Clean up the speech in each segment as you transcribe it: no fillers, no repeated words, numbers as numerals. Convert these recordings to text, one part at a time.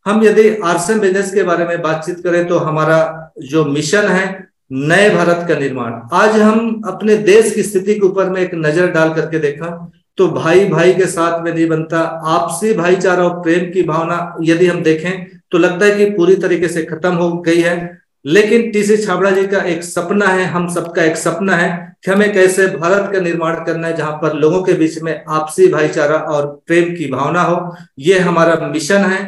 हम यदि RCM business के बारे में बातचीत करें तो हमारा जो मिशन है नए भारत का निर्माण। आज हम अपने देश की स्थिति के ऊपर में एक नजर डाल करके देखा तो भाई भाई के साथ में नहीं बनता, आपसी भाईचारा और प्रेम की भावना यदि हम देखें तो लगता है कि पूरी तरीके से खत्म हो गई है। लेकिन टीसी छाबड़ा जी का एक सपना है, हम सबका एक सपना है कि हमें कैसे भारत का निर्माण करना है जहां पर लोगों के बीच में आपसी भाईचारा और प्रेम की भावना हो। ये हमारा मिशन है।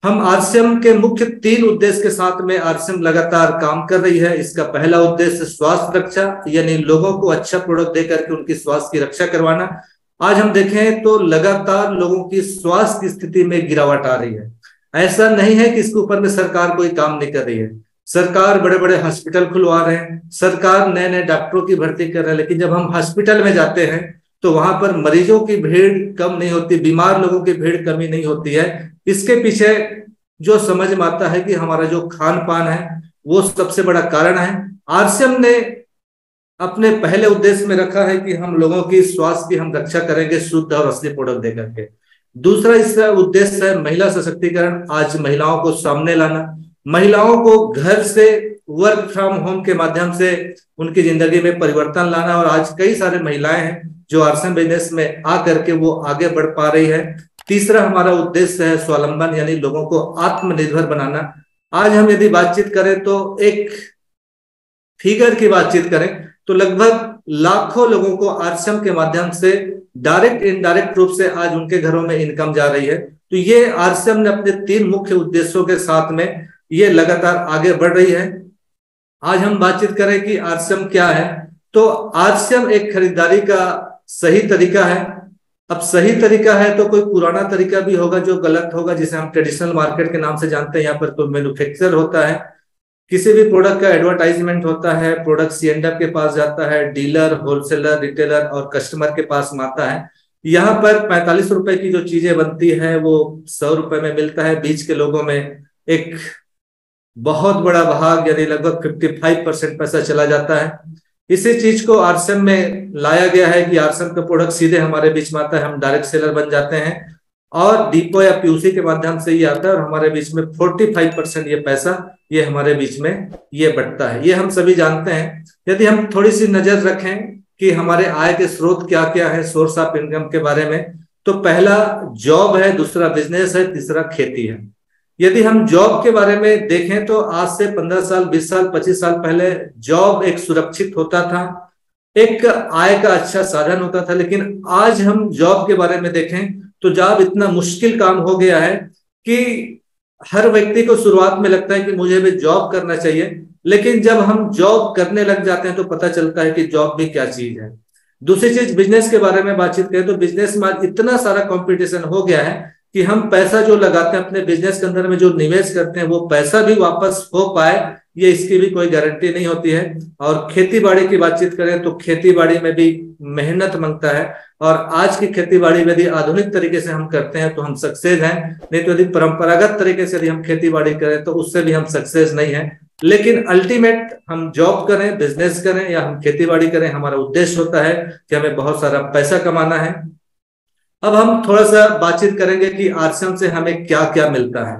हम आरसीएम के मुख्य 3 उद्देश्य के साथ में आरसीएम लगातार काम कर रही है। इसका पहला उद्देश्य स्वास्थ्य रक्षा, यानी लोगों को अच्छा प्रोडक्ट देकर के उनकी स्वास्थ्य की रक्षा करवाना। आज हम देखें तो लगातार लोगों की स्वास्थ्य की स्थिति में गिरावट आ रही है। ऐसा नहीं है कि इसके ऊपर में सरकार कोई काम नहीं कर रही है। सरकार बड़े बड़े हॉस्पिटल खुलवा रहे हैं, सरकार नए नए डॉक्टरों की भर्ती कर रहे हैं, लेकिन जब हम हॉस्पिटल में जाते हैं तो वहां पर मरीजों की भीड़ कम नहीं होती, बीमार लोगों की भीड़ कमी नहीं होती है। इसके पीछे जो समझ में आता है कि हमारा जो खान पान है वो सबसे बड़ा कारण है। आरसीएम ने अपने पहले उद्देश्य में रखा है कि हम लोगों की स्वास्थ्य की हम रक्षा करेंगे शुद्ध और असली प्रोडक्ट देकर के। दूसरा इसका उद्देश्य है महिला सशक्तिकरण। आज महिलाओं को सामने लाना, महिलाओं को घर से वर्क फ्रॉम होम के माध्यम से उनकी जिंदगी में परिवर्तन लाना। और आज कई सारे महिलाएं हैं जो आरसीएम बिजनेस में आकर के वो आगे बढ़ पा रही है। तीसरा हमारा उद्देश्य है स्वावलंबन, यानी लोगों को आत्मनिर्भर बनाना। आज हम यदि बातचीत करें तो एक फिगर की बातचीत करें तो लगभग लाखों लोगों को आरसीएम के माध्यम से डायरेक्ट इनडायरेक्ट रूप से आज उनके घरों में इनकम जा रही है। तो ये आरसीएम ने अपने 3 मुख्य उद्देश्यों के साथ में ये लगातार आगे बढ़ रही है। आज हम बातचीत करें कि आरसीएम क्या है, तो आरसीएम एक खरीदारी का सही तरीका है। अब सही तरीका है तो कोई पुराना तरीका भी होगा जो गलत होगा, जिसे हम ट्रेडिशनल मार्केट के नाम से जानते हैं। यहाँ पर कोई मैन्युफैक्चर होता है, किसी भी प्रोडक्ट का एडवर्टाइजमेंट होता है, प्रोडक्ट सीएनडब्ल्यू के पास जाता है, डीलर, होलसेलर, रिटेलर और कस्टमर के पास आता है। यहाँ पर 45 रुपए की जो चीजें बनती है वो 100 रुपए में मिलता है। बीच के लोगों में एक बहुत बड़ा भाग यानी लगभग 55% पैसा चला जाता है। इसी चीज को आरसीएम में लाया गया है कि आरसीएम का प्रोडक्ट सीधे हमारे बीच में आता है, हम डायरेक्ट सेलर बन जाते हैं और डिपो या पीयूसी के माध्यम से ये आता है और हमारे बीच में 45% ये पैसा ये हमारे बीच में ये बंटता है। ये हम सभी जानते हैं। यदि हम थोड़ी सी नजर रखें कि हमारे आय के स्रोत क्या क्या है, सोर्स ऑफ इनकम के बारे में, तो पहला जॉब है, दूसरा बिजनेस है, तीसरा खेती है। यदि हम जॉब के बारे में देखें तो आज से 15 साल, 20 साल, 25 साल पहले जॉब एक सुरक्षित होता था, एक आय का अच्छा साधन होता था। लेकिन आज हम जॉब के बारे में देखें तो जॉब इतना मुश्किल काम हो गया है कि हर व्यक्ति को शुरुआत में लगता है कि मुझे भी जॉब करना चाहिए, लेकिन जब हम जॉब करने लग जाते हैं तो पता चलता है कि जॉब भी क्या चीज है। दूसरी चीज बिजनेस के बारे में बातचीत करें तो बिजनेस में आज इतना सारा कंपटीशन हो गया है कि हम पैसा जो लगाते हैं अपने बिजनेस के अंदर में, जो निवेश करते हैं, वो पैसा भी वापस हो पाए ये इसकी भी कोई गारंटी नहीं होती है। और खेती बाड़ी की बातचीत करें तो खेती बाड़ी में भी मेहनत मांगता है और आज की खेती बाड़ी में यदि आधुनिक तरीके से हम करते हैं तो हम सक्सेस हैं, नहीं तो यदि परंपरागत तरीके से यदि हम खेती बाड़ी करें तो उससे भी हम सक्सेस नहीं है। लेकिन अल्टीमेट हम जॉब करें, बिजनेस करें या हम खेती बाड़ी करें, हमारा उद्देश्य होता है कि हमें बहुत सारा पैसा कमाना है। अब हम थोड़ा सा बातचीत करेंगे कि आरसीएम से हमें क्या क्या मिलता है।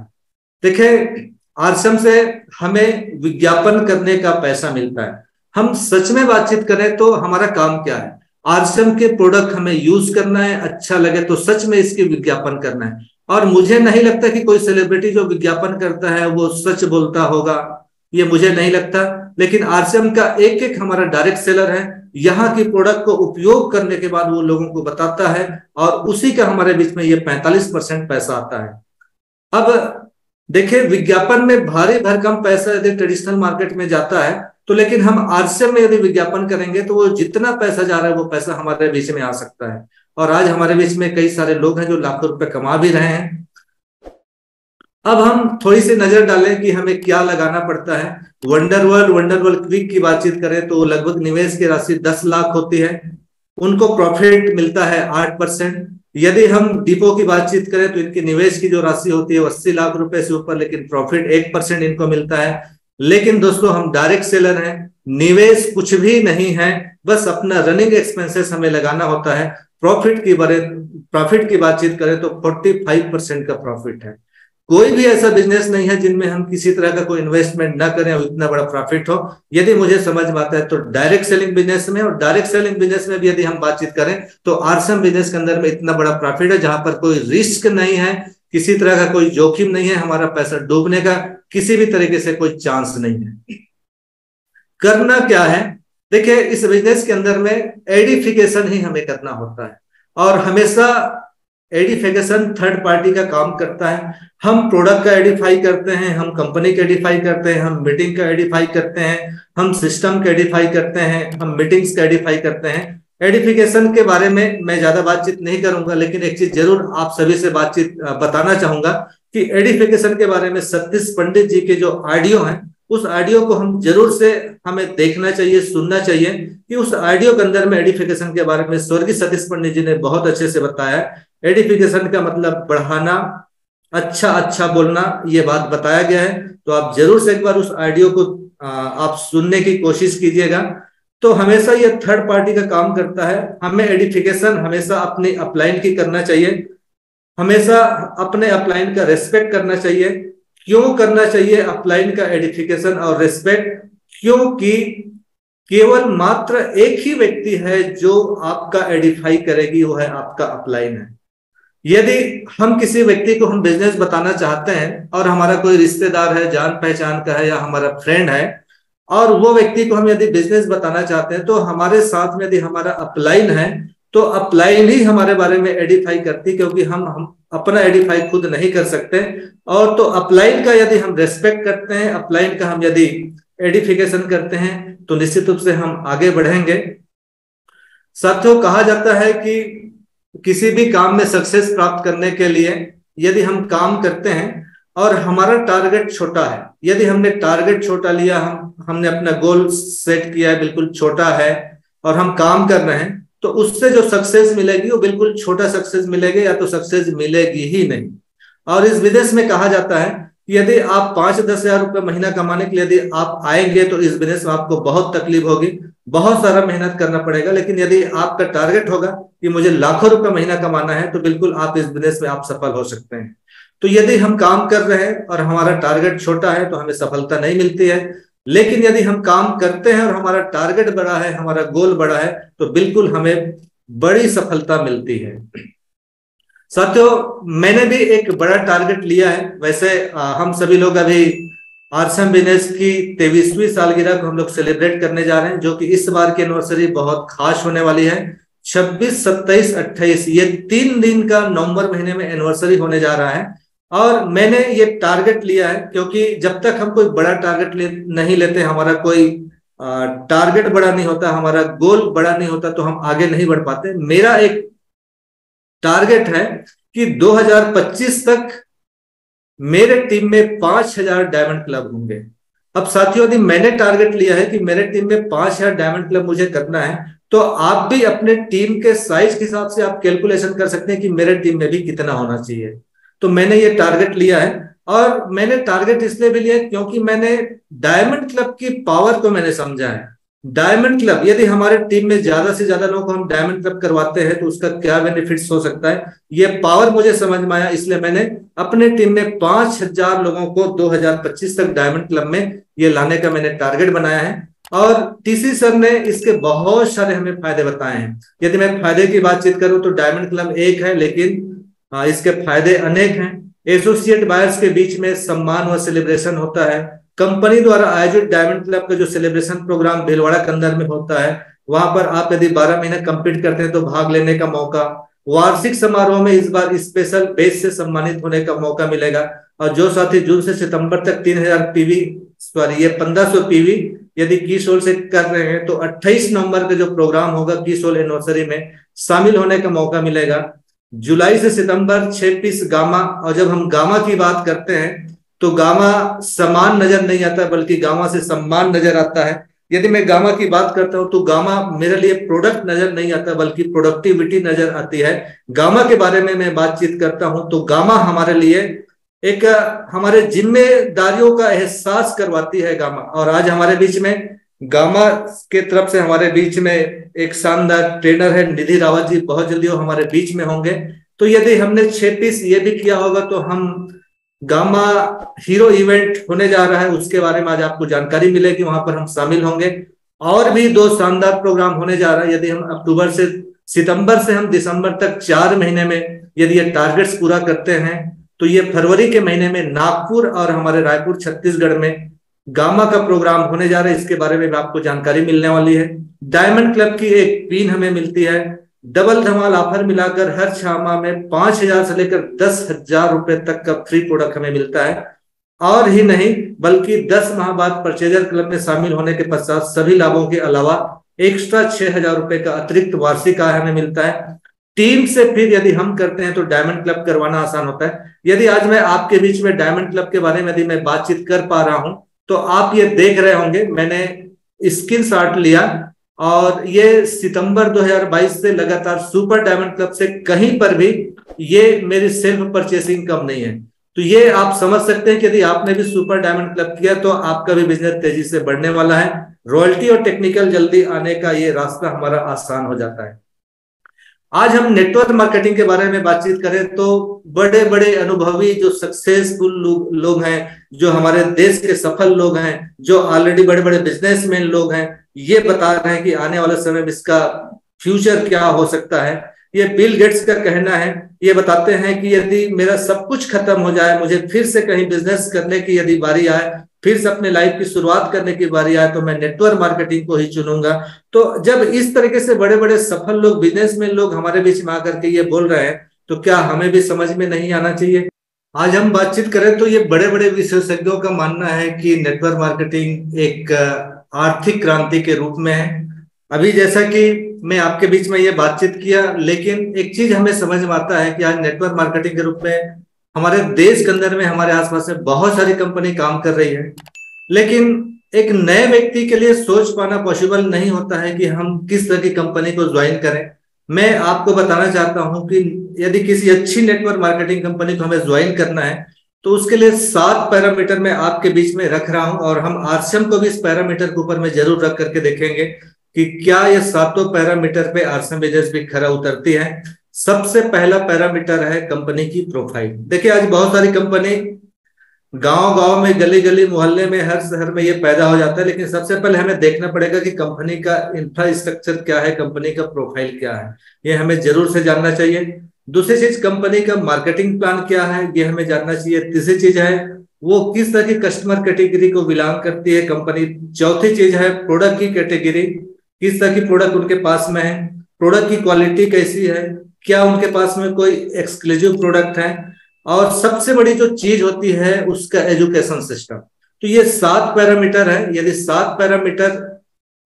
देखिए, आरसीएम से हमें विज्ञापन करने का पैसा मिलता है। हम सच में बातचीत करें तो हमारा काम क्या है, आरसीएम के प्रोडक्ट हमें यूज करना है, अच्छा लगे तो सच में इसकी विज्ञापन करना है। और मुझे नहीं लगता कि कोई सेलिब्रिटी जो विज्ञापन करता है वो सच बोलता होगा, ये मुझे नहीं लगता। लेकिन आरसीएम का एक एक हमारा डायरेक्ट सेलर है, यहाँ की प्रोडक्ट को उपयोग करने के बाद वो लोगों को बताता है और उसी का हमारे बीच में ये 45% पैसा आता है। अब देखिए, विज्ञापन में भारी भरकम पैसा यदि ट्रेडिशनल मार्केट में जाता है तो, लेकिन हम आरसीएम में यदि विज्ञापन करेंगे तो वो जितना पैसा जा रहा है वो पैसा हमारे बीच में आ सकता है। और आज हमारे बीच में कई सारे लोग हैं जो लाखों रुपए कमा भी रहे हैं। अब हम थोड़ी सी नजर डालें कि हमें क्या लगाना पड़ता है। वंडरवर्ल्ड क्विक की बातचीत करें तो लगभग निवेश की राशि 10 लाख होती है, उनको प्रॉफिट मिलता है 8%। यदि हम डिपो की बातचीत करें तो इनकी निवेश की जो राशि होती है 80 लाख रुपए से ऊपर, लेकिन प्रॉफिट 1% इनको मिलता है। लेकिन दोस्तों, हम डायरेक्ट सेलर हैं, निवेश कुछ भी नहीं है, बस अपना रनिंग एक्सपेंसेस हमें लगाना होता है। प्रॉफिट की बातचीत करें तो 45% का प्रॉफिट है। कोई भी ऐसा बिजनेस नहीं है जिनमें हम किसी तरह का कोई इन्वेस्टमेंट ना करें और इतना बड़ा प्रॉफिट हो। यदि मुझे समझ में आता है तो डायरेक्ट सेलिंग बिजनेस में, और डायरेक्ट सेलिंग बिजनेस में भी यदि हम बातचीत करें तो आरसम बिजनेस के अंदर में इतना बड़ा प्रॉफिट है जहां पर कोई रिस्क नहीं है, किसी तरह का कोई जोखिम नहीं है, हमारा पैसा डूबने का किसी भी तरीके से कोई चांस नहीं है। करना क्या है, देखिए इस बिजनेस के अंदर में एडिफिकेशन ही हमें करना होता है, और हमेशा एडिफिकेशन थर्ड पार्टी का काम करता है। हम प्रोडक्ट का एडिफाई करते हैं, हम कंपनी का एडिफाई करते हैं, हम मीटिंग का एडिफाई करते हैं, हम सिस्टम का एडिफाई करते हैं, हम मीटिंग्स का एडिफाई करते हैं। एडिफिकेशन के बारे में मैं ज्यादा बातचीत नहीं करूंगा, लेकिन एक चीज जरूर आप सभी से बातचीत बताना चाहूंगा कि एडिफिकेशन के बारे में सतीश पंडित जी के जो ऑडियो हैं, उस ऑडियो को हम जरूर से हमें देखना चाहिए, सुनना चाहिए कि उस ऑडियो के अंदर में एडिफिकेशन के बारे में स्वर्गीय सतीश पंडित जी ने बहुत अच्छे से बताया। एडिफिकेशन का मतलब बढ़ाना, अच्छा अच्छा बोलना, ये बात बताया गया है। तो आप जरूर से एक बार उस ऑडियो को आप सुनने की कोशिश कीजिएगा। तो हमेशा ये थर्ड पार्टी का काम करता है। हमें एडिफिकेशन हमेशा अपने अपलाइन की करना चाहिए, हमेशा अपने अपलाइन का रेस्पेक्ट करना चाहिए। क्यों करना चाहिए अपलाइन का एडिफिकेशन और रेस्पेक्ट? क्योंकि केवल मात्र एक ही व्यक्ति है जो आपका एडिफाई करेगी, वो है आपका अपलाइन है। यदि हम किसी व्यक्ति को हम बिजनेस बताना चाहते हैं और हमारा कोई रिश्तेदार है, जान पहचान का है या हमारा फ्रेंड है, और वो व्यक्ति को हम यदि बिजनेस बताना चाहते हैं तो हमारे साथ में यदि हमारा अपलाइन है तो अपलाइन ही हमारे बारे में एडिफाई करती, क्योंकि हम अपना एडिफाई खुद नहीं कर सकते। और तो अपलाइन का यदि हम रेस्पेक्ट करते हैं, अपलाइन का हम यदि एडिफिकेशन करते हैं तो निश्चित रूप से हम आगे बढ़ेंगे। साथियों, कहा जाता है कि किसी भी काम में सक्सेस प्राप्त करने के लिए यदि हम काम करते हैं और हमारा टारगेट छोटा है, यदि हमने टारगेट छोटा लिया, हमने अपना गोल सेट किया है बिल्कुल छोटा है और हम काम कर रहे हैं, तो उससे जो सक्सेस मिलेगी वो बिल्कुल छोटा सक्सेस मिलेगी, या तो सक्सेस मिलेगी ही नहीं। और इस बिजनेस में कहा जाता है कि यदि आप 5-10 हजार रुपये महीना कमाने के लिए यदि आप आएंगे तो इस बिजनेस में आपको बहुत तकलीफ होगी, बहुत सारा मेहनत करना पड़ेगा। लेकिन यदि आपका टारगेट होगा कि मुझे लाखों रुपए महीना कमाना है, तो बिल्कुल आप इस बिजनेस में आप सफल हो सकते हैं। तो यदि हम काम कर रहे हैं और हमारा टारगेट छोटा है तो हमें सफलता नहीं मिलती है। लेकिन यदि हम काम करते हैं और हमारा टारगेट बड़ा है, हमारा गोल बड़ा है, तो बिल्कुल हमें बड़ी सफलता मिलती है। साथियों, मैंने भी एक बड़ा टारगेट लिया है। वैसे हम सभी लोग अभी आरसम बिजनेस की 23वीं सालगिरह को हम लोग सेलिब्रेट करने जा रहे हैं, जो कि इस बार की एनिवर्सरी बहुत खास होने वाली है। 26, 27, 28 ये 3 दिन का नवंबर महीने में एनिवर्सरी होने जा रहा है। और मैंने ये टारगेट लिया है क्योंकि जब तक हम कोई बड़ा टारगेट नहीं लेते, हमारा कोई टारगेट बड़ा नहीं होता, हमारा गोल बड़ा नहीं होता, तो हम आगे नहीं बढ़ पाते। मेरा एक टारगेट है कि 2025 तक मेरे टीम में 5000 डायमंड क्लब होंगे। अब साथियों, यदि मैंने टारगेट लिया है कि मेरे टीम में 5000 डायमंड क्लब मुझे करना है, तो आप भी अपने टीम के साइज के हिसाब से आप कैलकुलेशन कर सकते हैं कि मेरे टीम में भी कितना होना चाहिए। तो मैंने ये टारगेट लिया है, और मैंने टारगेट इसलिए भी लिया क्योंकि मैंने डायमंड क्लब की पावर को मैंने समझा है। डायमंड क्लब, यदि हमारे टीम में ज्यादा से ज्यादा लोग हम डायमंड क्लब करवाते हैं तो उसका क्या बेनिफिट्स हो सकता है, ये पावर मुझे समझ में आया। इसलिए मैंने अपने टीम में 5000 लोगों को 2025 तक डायमंड क्लब में ये लाने का मैंने टारगेट बनाया है। और टीसी सर ने इसके बहुत सारे हमें फायदे बताए हैं। यदि मैं फायदे की बातचीत करूं तो डायमंड क्लब एक है, लेकिन इसके फायदे अनेक हैं। एसोसिएट बायर्स के बीच में सम्मान व सेलिब्रेशन होता है। कंपनी द्वारा आयोजित डायमंड क्लब का जो सेलिब्रेशन प्रोग्राम भीलवाड़ा के अंदर में होता है, वहां पर आप यदि 12 महीने कंप्लीट करते हैं तो भाग लेने का मौका। वार्षिक समारोह में इस बार स्पेशल बेस से सम्मानित होने का मौका मिलेगा। और जो साथी जून से सितंबर तक 1500 पीवी यदि कीसोल से कर रहे हैं तो 28 नवंबर का जो प्रोग्राम होगा कीसोल एनिवर्सरी में शामिल होने का मौका मिलेगा। जुलाई से सितंबर 6 पीस गामा। और जब हम गामा की बात करते हैं तो गामा समान नजर नहीं आता, बल्कि गामा से सम्मान नजर आता है। यदि मैं गामा की बात करता हूं तो गामा मेरे लिए प्रोडक्ट नजर नहीं आता, बल्कि प्रोडक्टिविटी नजर आती है। गामा के बारे में मैं बातचीत करता हूं तो गामा हमारे लिए एक हमारे जिम्मेदारियों का एहसास करवाती है गामा। और आज हमारे बीच में गामा के तरफ से हमारे बीच में एक शानदार ट्रेनर है निधि रावत जी, बहुत जल्दी वो हमारे बीच में होंगे। तो यदि हमने 6 पीस ये भी किया होगा तो हम गामा हीरो इवेंट होने जा रहा है, उसके बारे में आज आपको जानकारी मिलेगी, वहां पर हम शामिल होंगे। और भी दो शानदार प्रोग्राम होने जा रहा है। यदि हम सितंबर से हम दिसंबर तक 4 महीने में यदि ये टारगेट्स पूरा करते हैं, तो ये फरवरी के महीने में नागपुर और हमारे रायपुर छत्तीसगढ़ में गामा का प्रोग्राम होने जा रहा है। इसके बारे में भी आपको जानकारी मिलने वाली है। डायमंड क्लब की एक पिन हमें मिलती है। डबल धमाल ऑफर मिलाकर हर 6 माह में 5,000 से लेकर 10,000 रुपए तक का फ्री प्रोडक्ट हमें मिलता है। और ही नहीं बल्कि 10 माह बाद परचेजर क्लब में शामिल होने के पश्चात सभी लाभों के अलावा एक्स्ट्रा 6,000 रुपए का अतिरिक्त वार्षिक आय हमें मिलता है। टीम से फिर यदि हम करते हैं तो डायमंड क्लब करवाना आसान होता है। यदि आज मैं आपके बीच में डायमंड क्लब के बारे में यदि मैं बातचीत कर पा रहा हूं, तो आप ये देख रहे होंगे मैंने स्क्रीनशॉट लिया, और ये सितंबर 2022 से लगातार सुपर डायमंड क्लब से कहीं पर भी ये मेरी सेल्फ परचेसिंग कम नहीं है। तो ये आप समझ सकते हैं कि यदि आपने भी सुपर डायमंड क्लब किया तो आपका भी बिजनेस तेजी से बढ़ने वाला है। रॉयल्टी और टेक्निकल जल्दी आने का ये रास्ता हमारा आसान हो जाता है। आज हम नेटवर्क मार्केटिंग के बारे में बातचीत करें तो बड़े बड़े अनुभवी जो सक्सेसफुल लोग हैं, जो हमारे देश के सफल लोग हैं, जो ऑलरेडी बड़े बड़े बिजनेसमैन लोग हैं, ये बता रहे हैं कि आने वाले समय में इसका फ्यूचर क्या हो सकता है। ये बिल गेट्स का कहना है। ये बताते हैं कि यदि मेरा सब कुछ खत्म हो जाए, मुझे फिर से कहीं बिजनेस करने की यदि बारी आए, फिर से अपने लाइफ की शुरुआत करने की बारी आए, तो मैं नेटवर्क मार्केटिंग को ही चुनूंगा। तो जब इस तरीके से बड़े बड़े सफल लोग, बिजनेसमैन लोग हमारे बीच में आकर के ये बोल रहे हैं, तो क्या हमें भी समझ में नहीं आना चाहिए? आज हम बातचीत करें तो ये बड़े बड़े विशेषज्ञों का मानना है कि नेटवर्क मार्केटिंग एक आर्थिक क्रांति के रूप में है। अभी जैसा कि मैं आपके बीच में ये बातचीत किया, लेकिन एक चीज हमें समझ में आता है कि आज नेटवर्क मार्केटिंग के रूप में हमारे देश के अंदर में, हमारे आसपास में बहुत सारी कंपनी काम कर रही है, लेकिन एक नए व्यक्ति के लिए सोच पाना पॉसिबल नहीं होता है कि हम किस तरह की कंपनी को ज्वाइन करें। मैं आपको बताना चाहता हूं कि यदि किसी अच्छी नेटवर्क मार्केटिंग कंपनी को हमें ज्वाइन करना है, तो उसके लिए 7 पैरामीटर मैं आपके बीच में रख रहा हूं, और हम आरसीएम को भी इस पैरामीटर के ऊपर में जरूर रख करके देखेंगे कि क्या ये 7 पैरामीटर पे आरसीएम बिजनेस भी खरा उतरती है। सबसे पहला पैरामीटर है कंपनी की प्रोफाइल। देखिए, आज बहुत सारी कंपनी गांव गांव में, गली गली, मोहल्ले में, हर शहर में ये पैदा हो जाता है, लेकिन सबसे पहले हमें देखना पड़ेगा कि कंपनी का इंफ्रास्ट्रक्चर क्या है, कंपनी का प्रोफाइल क्या है, ये हमें जरूर से जानना चाहिए। दूसरी चीज, कंपनी का मार्केटिंग प्लान क्या है, ये हमें जानना चाहिए। तीसरी चीज है वो किस तरह की कस्टमर कैटेगरी को बिलोंग करती है कंपनी। चौथी चीज है प्रोडक्ट की कैटेगरी, किस तरह की प्रोडक्ट उनके पास में है, प्रोडक्ट की क्वालिटी कैसी है, क्या उनके पास में कोई एक्सक्लूसिव प्रोडक्ट है, और सबसे बड़ी जो चीज होती है उसका एजुकेशन सिस्टम। तो ये 7 पैरामीटर है। यदि 7 पैरामीटर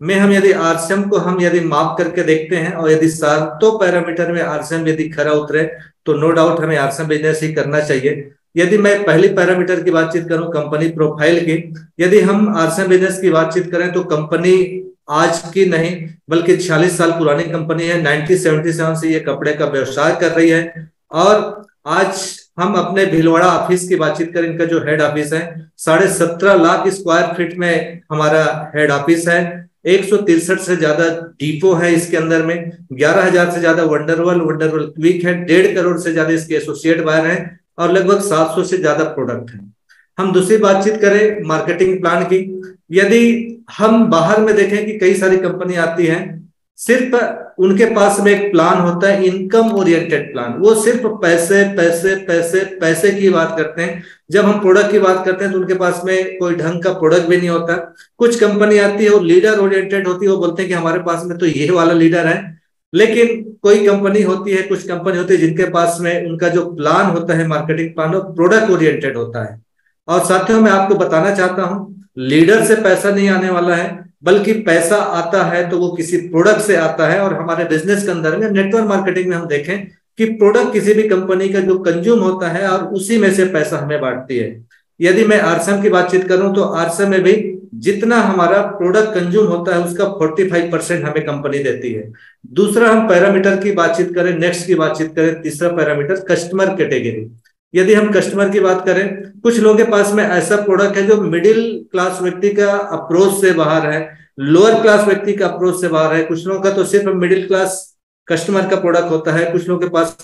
में हम यदि आरसीएम को हम यदि माप करके देखते हैं, और यदि 7 पैरामीटर में आरसीएम यदि खरा उतरे, तो नो डाउट हमें आरसीएम बिजनेस ही करना चाहिए। यदि मैं पहली पैरामीटर की बातचीत करूं, कंपनी प्रोफाइल की, यदि हम आरसीएम बिजनेस की बातचीत करें तो कंपनी आज की नहीं बल्कि 46 साल पुरानी कंपनी है। 1977 से ये कपड़े का व्यवसाय कर रही है। और आज हम अपने भीलवाड़ा ऑफिस की बातचीत करें, इनका जो हेड ऑफिस है, 17.5 लाख स्क्वायर फीट में हमारा हेड ऑफिस है। 163 से ज्यादा डिपो है इसके अंदर में, 11,000 से ज्यादा वंडरवल क्विक है, 1.5 करोड़ से ज्यादा इसके एसोसिएट बायर हैं, और लगभग 700 से ज्यादा प्रोडक्ट हैं। हम दूसरी बातचीत करें मार्केटिंग प्लान की। यदि हम बाहर में देखें कि कई सारी कंपनी आती हैं, सिर्फ उनके पास में एक प्लान होता है, इनकम ओरिएंटेड प्लान। वो सिर्फ पैसे पैसे पैसे पैसे की बात करते हैं। जब हम प्रोडक्ट की बात करते हैं तो उनके पास में कोई ढंग का प्रोडक्ट भी नहीं होता। कुछ कंपनी आती है वो लीडर ओरिएंटेड होती है, वो बोलते हैं कि हमारे पास में तो ये वाला लीडर है। लेकिन कोई कंपनी होती है, कुछ कंपनी होती है जिनके पास में उनका जो प्लान होता है, मार्केटिंग प्लान, वो प्रोडक्ट ओरिएंटेड होता है। और साथियों, मैं आपको बताना चाहता हूं, लीडर से पैसा नहीं आने वाला है, बल्कि पैसा आता है तो वो किसी प्रोडक्ट से आता है। और हमारे बिजनेस के अंदर में, नेटवर्क मार्केटिंग में हम देखें कि प्रोडक्ट किसी भी कंपनी का जो कंज्यूम होता है, और उसी में से पैसा हमें बांटती है। यदि मैं आरसीएम की बातचीत करूं तो आरसीएम में भी जितना हमारा प्रोडक्ट कंज्यूम होता है उसका 45% हमें कंपनी देती है। दूसरा, हम पैरामीटर की बातचीत करें, नेक्स्ट की बातचीत करें, तीसरा पैरामीटर कस्टमर कैटेगरी। यदि हम कस्टमर की बात करें, कुछ लोगों के पास में ऐसा प्रोडक्ट है जो मिडिल क्लास व्यक्ति का अप्रोच से बाहर है, लोअर क्लास व्यक्ति का अप्रोच से बाहर है। कुछ लोगों का तो सिर्फ मिडिल क्लास कस्टमर का प्रोडक्ट होता है, कुछ लोगों के पास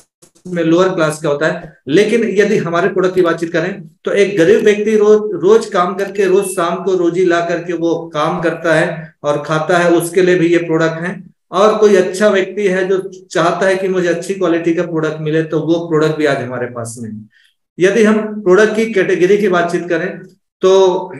उसमें लोअर क्लास का होता है। लेकिन यदि हमारे प्रोडक्ट की बातचीत करें तो एक गरीब व्यक्ति रोज रोज काम करके रोज शाम को रोजी ला करके वो काम करता है और खाता है, उसके लिए भी ये प्रोडक्ट है। और कोई अच्छा व्यक्ति है जो चाहता है कि मुझे अच्छी क्वालिटी का प्रोडक्ट मिले, तो वो प्रोडक्ट भी आज हमारे पास में है। यदि हम प्रोडक्ट की कैटेगरी की बातचीत करें तो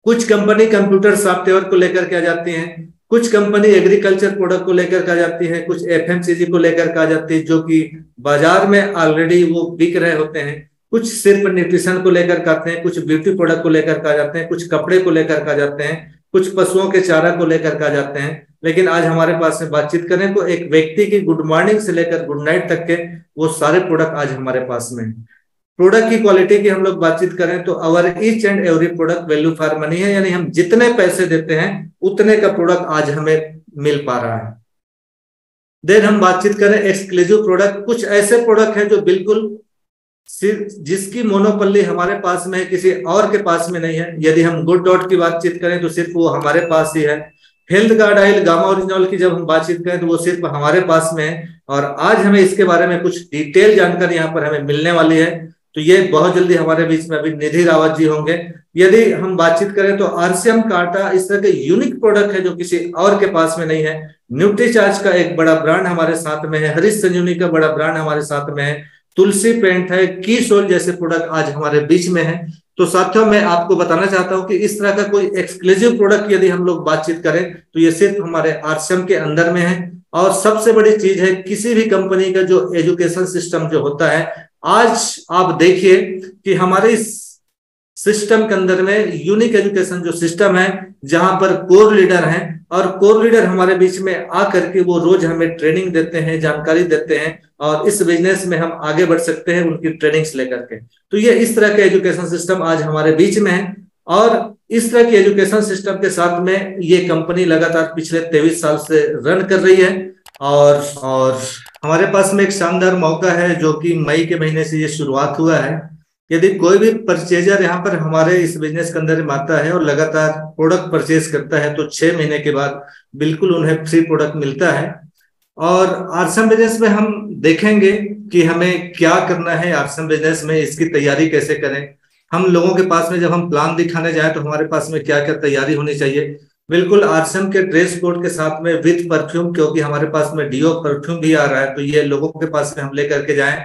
कुछ कंपनी कंप्यूटर सॉफ्टवेयर को लेकर के आ जाती हैं, कुछ कंपनी एग्रीकल्चर प्रोडक्ट को लेकर के आ जाती है, कुछ एफएमसीजी को लेकर के आ जाती है जो कि बाजार में ऑलरेडी वो बिक रहे होते हैं, कुछ सिर्फ न्यूट्रिशन को लेकर के आते हैं, कुछ ब्यूटी प्रोडक्ट को लेकर के आ जाते हैं, कुछ कपड़े को लेकर के आ जाते हैं, कुछ पशुओं के चारा को लेकर के आ जाते हैं। लेकिन आज हमारे पास में बातचीत करें तो एक व्यक्ति की गुड मॉर्निंग से लेकर गुड नाइट तक के वो सारे प्रोडक्ट आज हमारे पास में है। प्रोडक्ट की क्वालिटी की हम लोग बातचीत करें तो our each and every product value for money है, यानी हम जितने पैसे देते हैं उतने का प्रोडक्ट आज हमें मिल पा रहा है। देन हम बातचीत करें एक्सक्लूसिव प्रोडक्ट, कुछ ऐसे प्रोडक्ट हैं जो बिल्कुल जिसकी मोनोपोली हमारे पास में है, किसी और के पास में नहीं है। यदि हम गुड डॉट की बातचीत करें तो सिर्फ वो हमारे पास ही है। Health guard oil gamma original की जब हम बातचीत करें तो वो सिर्फ हमारे पास में है, और आज हमें इसके बारे में कुछ डिटेल जानकारी यहाँ पर हमें मिलने वाली है। तो ये बहुत जल्दी हमारे बीच में अभी निधि रावत जी होंगे। यदि हम बातचीत करें तो आरसीएम काटा इस तरह के यूनिक प्रोडक्ट है जो किसी और के पास में नहीं है। न्यूट्रीचार्ज का एक बड़ा ब्रांड हमारे साथ में है, हरीश संजीवनी का बड़ा ब्रांड हमारे साथ में है, तुलसी पेंट है, की सोल जैसे प्रोडक्ट आज हमारे बीच में है। तो साथियों मैं आपको बताना चाहता हूं कि इस तरह का कोई एक्सक्लूसिव प्रोडक्ट यदि हम लोग बातचीत करें तो ये सिर्फ हमारे आरसीएम के अंदर में है। और सबसे बड़ी चीज है किसी भी कंपनी का जो एजुकेशन सिस्टम जो होता है, आज आप देखिए कि हमारे इस सिस्टम के अंदर में यूनिक एजुकेशन जो सिस्टम है जहां पर कोर लीडर हैं, और कोर लीडर हमारे बीच में आकर के वो रोज हमें ट्रेनिंग देते हैं, जानकारी देते हैं, और इस बिजनेस में हम आगे बढ़ सकते हैं उनकी ट्रेनिंग्स लेकर के। तो ये इस तरह का एजुकेशन सिस्टम आज हमारे बीच में है, और इस तरह की एजुकेशन सिस्टम के साथ में ये कंपनी लगातार पिछले 23 साल से रन कर रही है। और हमारे पास में एक शानदार मौका है जो कि मई के महीने से ये शुरुआत हुआ है। यदि कोई भी परचेजर यहाँ पर हमारे इस बिजनेस के अंदर में आता है और लगातार प्रोडक्ट परचेज करता है तो 6 महीने के बाद बिल्कुल उन्हें फ्री प्रोडक्ट मिलता है। और आरसीएम बिजनेस में हम देखेंगे कि हमें क्या करना है, आरसीएम बिजनेस में इसकी तैयारी कैसे करें। हम लोगों के पास में जब हम प्लान दिखाने जाए तो हमारे पास में क्या क्या तैयारी होनी चाहिए, बिल्कुल आरसीएम के ड्रेस कोड के साथ में विथ परफ्यूम, क्योंकि हमारे पास में डीओ परफ्यूम भी आ रहा है, तो ये लोगों के पास में हम लेकर के जाएं।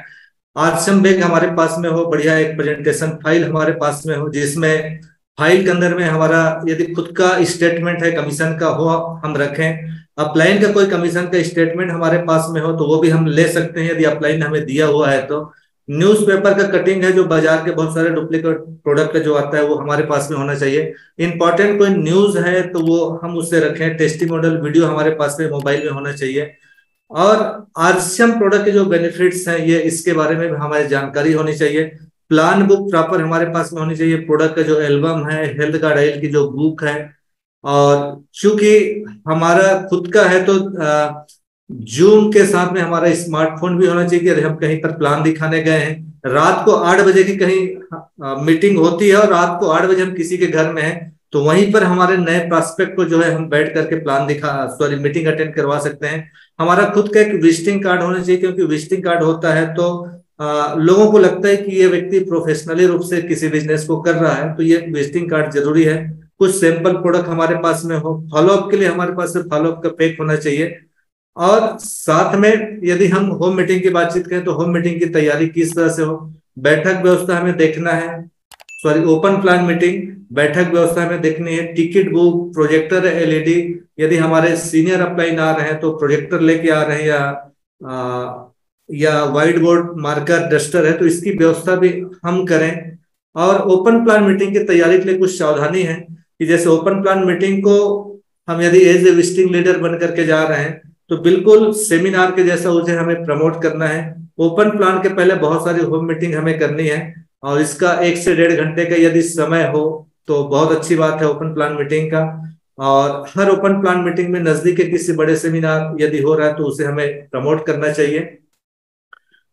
आरसीएम बैग हमारे पास में हो, बढ़िया एक प्रेजेंटेशन फाइल हमारे पास में हो, जिसमें फाइल के अंदर में हमारा यदि खुद का स्टेटमेंट है कमीशन का हो हम रखें, अपलाइन का कोई कमीशन का स्टेटमेंट हमारे पास में हो तो वो भी हम ले सकते हैं यदि अपलाइन हमें दिया हुआ है तो। न्यूज़पेपर का कटिंग है, जो बाजार के बहुत सारे डुप्लीकेट प्रोडक्ट जो आता है वो हमारे पास में होना चाहिए। इंपॉर्टेंट कोई न्यूज है तो वो हम उससे रखें। टेस्टिमोनियल वीडियो हमारे पास में मोबाइल में होना चाहिए। और आरसीएम प्रोडक्ट के जो बेनिफिट्स हैं ये इसके बारे में हमारी जानकारी होनी चाहिए। प्लान बुक प्रॉपर हमारे पास में होनी चाहिए। प्रोडक्ट का जो एल्बम है, हेल्थ कार्ड ऑयल की जो बुक है, और चूंकि हमारा खुद का है तो जूम के साथ में हमारा स्मार्टफोन भी होना चाहिए कि हम कहीं पर प्लान दिखाने गए हैं, रात को 8 बजे की कहीं मीटिंग होती है और रात को 8 बजे हम किसी के घर में हैं, तो वहीं पर हमारे नए प्रोस्पेक्ट को जो है हम बैठ करके प्लान मीटिंग अटेंड करवा सकते हैं। हमारा खुद का एक विजिटिंग कार्ड होना चाहिए, क्योंकि विजिटिंग कार्ड होता है तो लोगों को लगता है कि ये व्यक्ति प्रोफेशनली रूप से किसी बिजनेस को कर रहा है, तो ये विजिटिंग कार्ड जरूरी है। कुछ सैंपल प्रोडक्ट हमारे पास में हो, फॉलोअप के लिए हमारे पास फॉलोअप का पैक होना चाहिए। और साथ में यदि हम होम मीटिंग की बातचीत करें तो होम मीटिंग की तैयारी किस तरह से हो, बैठक व्यवस्था हमें देखना है, ओपन प्लान मीटिंग बैठक व्यवस्था हमें देखनी है। टिकट बुक, प्रोजेक्टर एलईडी, यदि हमारे सीनियर अपलाइन आ रहे हैं तो प्रोजेक्टर लेके आ रहे हैं या व्हाइट बोर्ड मार्कर डस्टर है तो इसकी व्यवस्था भी हम करें। और ओपन प्लान मीटिंग की तैयारी के लिए कुछ सावधानी है कि जैसे ओपन प्लान मीटिंग को हम यदि एज ए विजिटिंग लीडर बन करके जा रहे हैं तो बिल्कुल सेमिनार के जैसा उसे हमें प्रमोट करना है। ओपन प्लान के पहले बहुत सारी होम मीटिंग हमें करनी है और इसका 1 से 1.5 घंटे का यदि समय हो तो बहुत अच्छी बात है ओपन प्लान मीटिंग का। और हर ओपन प्लान मीटिंग में नजदीक के किसी बड़े सेमिनार यदि हो रहा है तो उसे हमें प्रमोट करना चाहिए।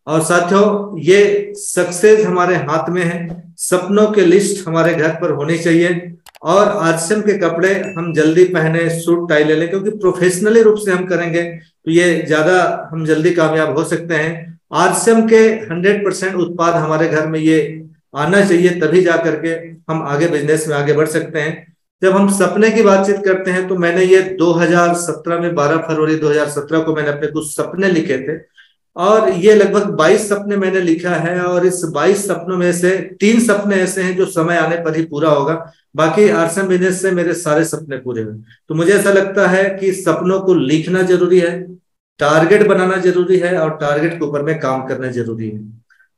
और साथियों ये सक्सेस हमारे हाथ में है, सपनों के लिस्ट हमारे घर पर होनी चाहिए। और आरसीएम के कपड़े हम जल्दी पहने, सूट टाई ले लें, क्योंकि प्रोफेशनली रूप से हम करेंगे तो ये ज्यादा हम जल्दी कामयाब हो सकते हैं। आरसीएम के 100% उत्पाद हमारे घर में ये आना चाहिए, तभी जा करके हम आगे बिजनेस में आगे बढ़ सकते हैं। जब हम सपने की बातचीत करते हैं तो मैंने ये 2017 में 12 फरवरी 2017 को मैंने अपने कुछ सपने लिखे थे, और ये लगभग 22 सपने मैंने लिखा है, और इस 22 सपनों में से 3 सपने ऐसे हैं जो समय आने पर ही पूरा होगा, बाकी आरसीएम बिजनेस से मेरे सारे सपने पूरे हुए। तो मुझे ऐसा लगता है कि सपनों को लिखना जरूरी है, टारगेट बनाना जरूरी है, और टारगेट के ऊपर में काम करना जरूरी है।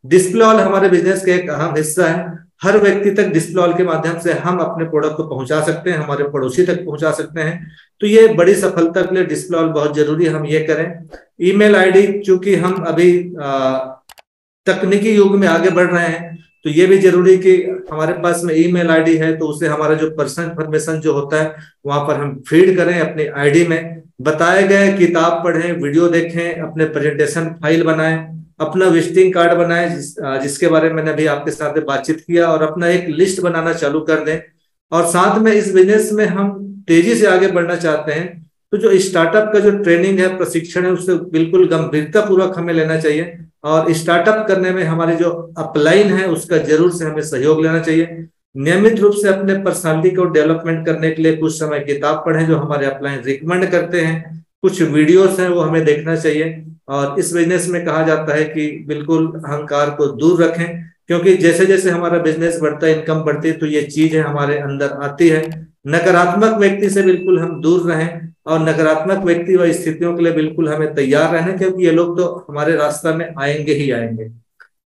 डिस्प्ले वॉल हमारे बिजनेस का एक अहम हिस्सा है। हर व्यक्ति तक डिस्प्ले वॉल के माध्यम से हम अपने प्रोडक्ट को पहुंचा सकते हैं, हमारे पड़ोसी तक पहुंचा सकते हैं। तो ये बड़ी सफलता के लिए डिस्प्ले वॉल बहुत जरूरी है, हम ये करें। ईमेल आईडी, चूंकि हम अभी तकनीकी युग में आगे बढ़ रहे हैं, तो ये भी जरूरी कि हमारे पास में ईमेल आईडी है तो उसे हमारा जो पर्सनल इंफॉर्मेशन जो होता है वहां पर हम फीड करें अपनी आईडी में, बताए गए किताब पढ़ें, वीडियो देखें, अपने प्रेजेंटेशन फाइल बनाएं, अपना विजिटिंग कार्ड बनाएं जिसके बारे में मैंने अभी आपके साथ बातचीत किया, और अपना एक लिस्ट बनाना चालू कर दें। और साथ में इस बिजनेस में हम तेजी से आगे बढ़ना चाहते हैं, तो जो स्टार्टअप का जो ट्रेनिंग है, प्रशिक्षण है, उससे बिल्कुल गंभीरता पूर्वक हमें लेना चाहिए, और स्टार्टअप करने में हमारी जो अपलाइन है उसका जरूर से हमें सहयोग लेना चाहिए। नियमित रूप से अपने पर्सनालिटी को डेवलपमेंट करने के लिए कुछ समय किताब पढ़ें जो हमारे अपलाइन रिकमेंड करते हैं, कुछ वीडियोस हैं वो हमें देखना चाहिए। और इस बिजनेस में कहा जाता है कि बिल्कुल अहंकार को दूर रखें, क्योंकि जैसे जैसे हमारा बिजनेस बढ़ता है, इनकम बढ़ती है, तो ये चीजें हमारे अंदर आती है। नकारात्मक व्यक्ति से बिल्कुल हम दूर रहें, और नकारात्मक व्यक्ति व स्थितियों के लिए बिल्कुल हमें तैयार रहना, क्योंकि ये लोग तो हमारे रास्ता में आएंगे ही आएंगे।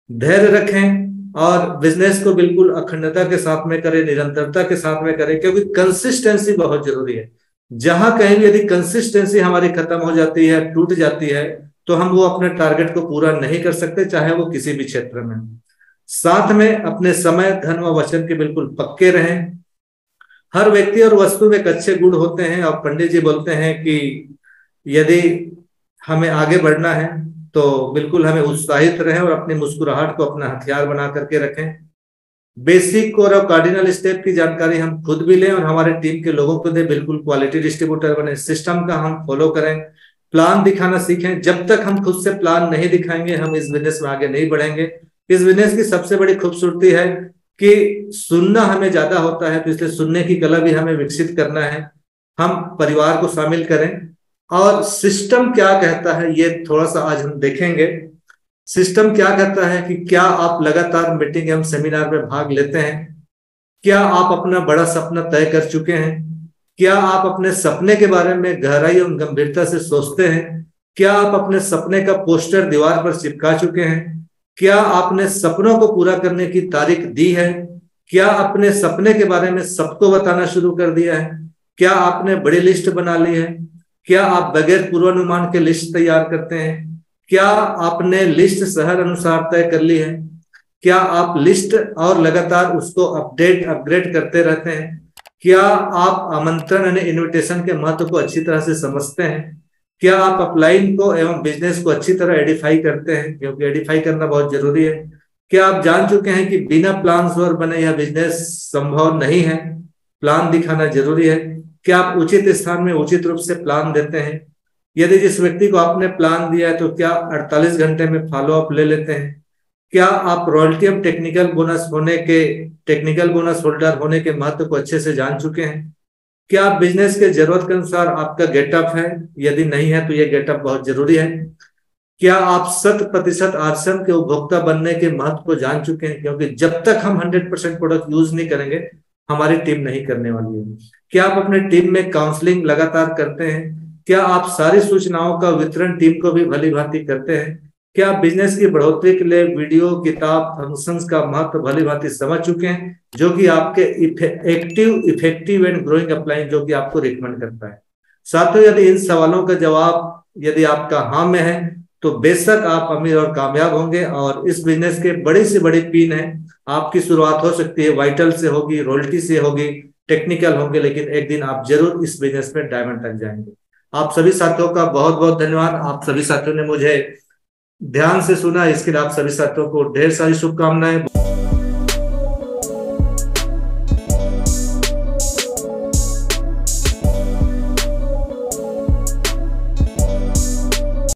धैर्य रखें और बिजनेस को बिल्कुल अखंडता के साथ में करें, निरंतरता के साथ में करें, क्योंकि कंसिस्टेंसी बहुत जरूरी है। जहां कहीं भी यदि कंसिस्टेंसी हमारी खत्म हो जाती है, टूट जाती है, तो हम वो अपने टारगेट को पूरा नहीं कर सकते, चाहे वो किसी भी क्षेत्र में। साथ में अपने समय, धन व वचन के बिल्कुल पक्के रहें। हर व्यक्ति और वस्तु में एक अच्छे गुण होते हैं, और पंडित जी बोलते हैं कि यदि हमें आगे बढ़ना है तो बिल्कुल हमें उत्साहित रहें और अपनी मुस्कुराहट को अपना हथियार बना करके रखें। बेसिक और कार्डिनल स्टेप की जानकारी हम खुद भी लें और हमारे टीम के लोगों को दें, बिल्कुल क्वालिटी डिस्ट्रीब्यूटर बने, सिस्टम का हम फॉलो करें, प्लान दिखाना सीखें। जब तक हम खुद से प्लान नहीं दिखाएंगे हम इस बिजनेस में आगे नहीं बढ़ेंगे। इस बिजनेस की सबसे बड़ी खूबसूरती है कि सुनना हमें ज्यादा होता है, तो इसलिए सुनने की कला भी हमें विकसित करना है। हम परिवार को शामिल करें, और सिस्टम क्या कहता है ये थोड़ा सा आज हम देखेंगे। सिस्टम क्या कहता है कि क्या आप लगातार मीटिंग एवं सेमिनार में भाग लेते हैं? क्या आप अपना बड़ा सपना तय कर चुके हैं? क्या आप अपने सपने के बारे में गहराई एवं गंभीरता से सोचते हैं? क्या आप अपने सपने का पोस्टर दीवार पर चिपका चुके हैं? क्या आपने सपनों को पूरा करने की तारीख दी है? क्या अपने सपने के बारे में सबको बताना शुरू कर दिया है? क्या आपने बड़ी लिस्ट बना ली है? क्या आप बगैर पूर्वानुमान के लिस्ट तैयार करते हैं? क्या आपने लिस्ट शहर अनुसार तय कर ली है? क्या आप लिस्ट और लगातार उसको अपग्रेड करते रहते हैं? क्या आप आमंत्रण यानी इनविटेशन के महत्व को अच्छी तरह से समझते हैं? क्या आप अपलाइन को एवं बिजनेस को अच्छी तरह एडिफाई करते हैं, क्योंकि एडिफाई करना बहुत जरूरी है? क्या आप जान चुके हैं कि बिना प्लान और बने यह बिजनेस संभव नहीं है? प्लान दिखाना जरूरी है। क्या आप उचित स्थान में उचित रूप से प्लान देते हैं? यदि जिस व्यक्ति को आपने प्लान दिया है तो क्या 48 घंटे में फॉलो अप ले लेते हैं? क्या आप रॉयल्टी एवं टेक्निकल बोनस होल्डर होने के महत्व को अच्छे से जान चुके हैं? क्या आप बिजनेस के जरूरत के अनुसार आपका गेटअप है? यदि नहीं है तो यह गेटअप बहुत जरूरी है। क्या आप 100% आरसीएम के उपभोक्ता बनने के महत्व को जान चुके हैं? क्योंकि जब तक हम 100% प्रोडक्ट यूज नहीं करेंगे हमारी टीम नहीं करने वाली है। क्या आप अपने टीम में काउंसलिंग लगातार करते हैं? क्या आप सारी सूचनाओं का वितरण टीम को भी भली भांति करते हैं? क्या आप बिजनेस की बढ़ोतरी के लिए वीडियो, किताब, फंक्शंस का महत्व भली भांति समझ चुके हैं, जो कि आपके इफेक्टिव एंड ग्रोइंग अपलाइन जो कि आपको रिकमेंड करता है? साथियों, यदि इन सवालों का जवाब यदि आपका हाँ में है तो बेशक आप अमीर और कामयाब होंगे। और इस बिजनेस के बड़ी से बड़ी पिन है, आपकी शुरुआत हो सकती है वाइटल से होगी, रॉयल्टी से होगी, टेक्निकल होंगे, लेकिन एक दिन आप जरूर इस बिजनेस में डायमंड तक जाएंगे। आप सभी साथियों का बहुत बहुत धन्यवाद। आप सभी साथियों ने मुझे ध्यान से सुना, इसके लिए आप सभी साथियों को ढेर सारी शुभकामनाएं।